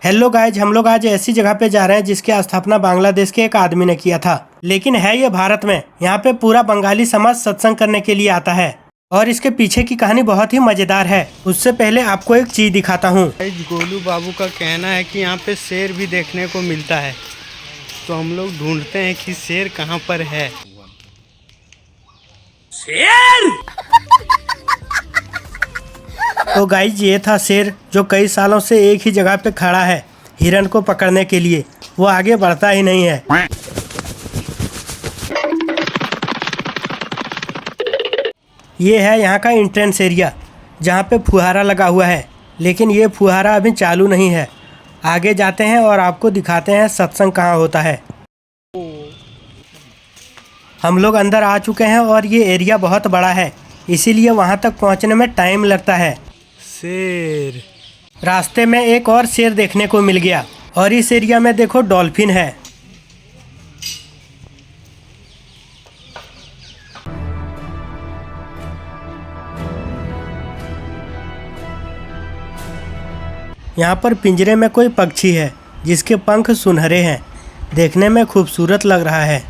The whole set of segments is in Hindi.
हेलो गाइज, हम लोग आज ऐसी जगह पे जा रहे हैं जिसकी स्थापना बांग्लादेश के एक आदमी ने किया था, लेकिन है ये भारत में। यहाँ पे पूरा बंगाली समाज सत्संग करने के लिए आता है और इसके पीछे की कहानी बहुत ही मजेदार है। उससे पहले आपको एक चीज दिखाता हूँ। गोलू बाबू का कहना है कि यहाँ पे शेर भी देखने को मिलता है, तो हम लोग ढूंढते हैं कि शेर कहाँ पर है। शेर तो गाइज ये था शेर, जो कई सालों से एक ही जगह पे खड़ा है हिरण को पकड़ने के लिए। वो आगे बढ़ता ही नहीं है। ये है यहाँ का एंट्रेंस एरिया, जहाँ पे फुहारा लगा हुआ है, लेकिन ये फुहारा अभी चालू नहीं है। आगे जाते हैं और आपको दिखाते हैं सत्संग कहाँ होता है। हम लोग अंदर आ चुके हैं और ये एरिया बहुत बड़ा है, इसीलिए वहाँ तक पहुँचने में टाइम लगता है। शेर रास्ते में एक और शेर देखने को मिल गया और इस एरिया में देखो डॉल्फिन है। यहाँ पर पिंजरे में कोई पक्षी है जिसके पंख सुनहरे हैं, देखने में खूबसूरत लग रहा है।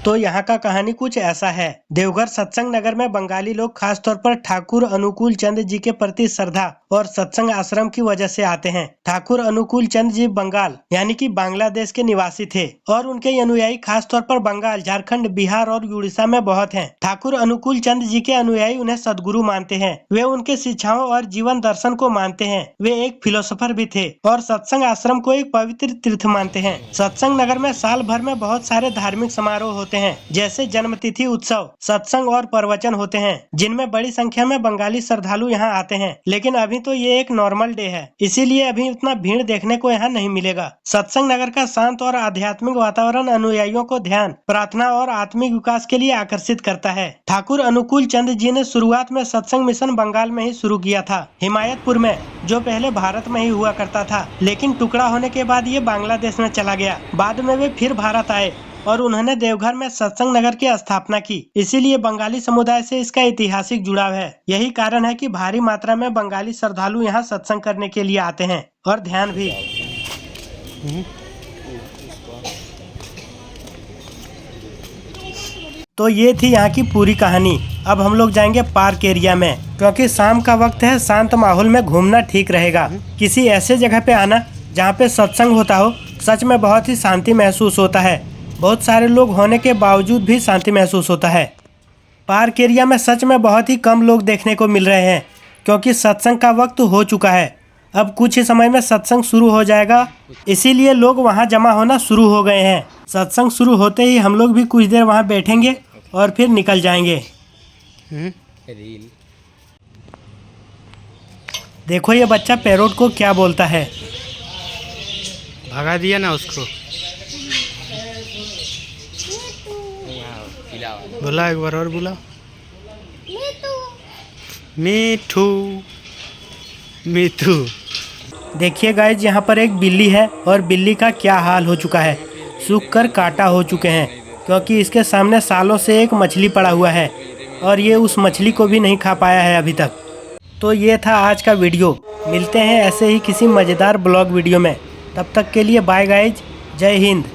तो यहाँ का कहानी कुछ ऐसा है। देवघर सत्संग नगर में बंगाली लोग खासतौर पर ठाकुर अनुकूल चंद जी के प्रति श्रद्धा और सत्संग आश्रम की वजह से आते हैं। ठाकुर अनुकूल चंद जी बंगाल यानी कि बांग्लादेश के निवासी थे और उनके अनुयायी खासतौर पर बंगाल, झारखंड, बिहार और उड़ीसा में बहुत हैं। ठाकुर अनुकूल चंद जी के अनुयायी उन्हें सदगुरु मानते हैं। वे उनके शिक्षाओं और जीवन दर्शन को मानते हैं। वे एक फिलोसोफर भी थे और सत्संग आश्रम को एक पवित्र तीर्थ मानते हैं। सत्संग नगर में साल भर में बहुत सारे धार्मिक समारोह होते हैं, जैसे जन्मतिथि उत्सव, सत्संग और प्रवचन होते हैं, जिनमें बड़ी संख्या में बंगाली श्रद्धालु यहाँ आते हैं। लेकिन अभी तो ये एक नॉर्मल डे है, इसीलिए अभी उतना भीड़ देखने को यहाँ नहीं मिलेगा। सत्संग नगर का शांत और आध्यात्मिक वातावरण अनुयायियों को ध्यान, प्रार्थना और आत्मिक विकास के लिए आकर्षित करता है। ठाकुर अनुकूल चंद जी ने शुरुआत में सत्संग मिशन बंगाल में ही शुरू किया था, हिमायतपुर में, जो पहले भारत में ही हुआ करता था, लेकिन टुकड़ा होने के बाद ये बांग्लादेश में चला गया। बाद में वे फिर भारत आए और उन्होंने देवघर में सत्संग नगर की स्थापना की। इसीलिए बंगाली समुदाय से इसका ऐतिहासिक जुड़ाव है। यही कारण है कि भारी मात्रा में बंगाली श्रद्धालु यहाँ सत्संग करने के लिए आते हैं और ध्यान भी। तो ये थी यहाँ की पूरी कहानी। अब हम लोग जाएंगे पार्क एरिया में, क्योंकि शाम का वक्त है, शांत माहौल में घूमना ठीक रहेगा। किसी ऐसे जगह पे आना जहाँ पे सत्संग होता हो, सच में बहुत ही शांति महसूस होता है। बहुत सारे लोग होने के बावजूद भी शांति महसूस होता है। पार्क एरिया में सच में बहुत ही कम लोग देखने को मिल रहे हैं, क्योंकि सत्संग का वक्त हो चुका है। अब कुछ ही समय में सत्संग शुरू हो जाएगा, इसीलिए लोग वहां जमा होना शुरू हो गए हैं। सत्संग शुरू होते ही हम लोग भी कुछ देर वहां बैठेंगे और फिर निकल जाएंगे। देखो ये बच्चा पैरोट को क्या बोलता है। भगा दिया ना उसको। बोला एक बार और बोला, मीठू मीठू। देखिए गाइज, यहाँ पर एक बिल्ली है और बिल्ली का क्या हाल हो चुका है। सूख कर काटा हो चुके हैं, क्योंकि इसके सामने सालों से एक मछली पड़ा हुआ है और ये उस मछली को भी नहीं खा पाया है अभी तक। तो ये था आज का वीडियो। मिलते हैं ऐसे ही किसी मज़ेदार ब्लॉग वीडियो में। तब तक के लिए बाय गाइज, जय हिंद।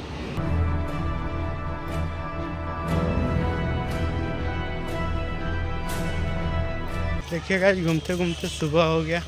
देखिए गाइस, घूमते घूमते सुबह हो गया।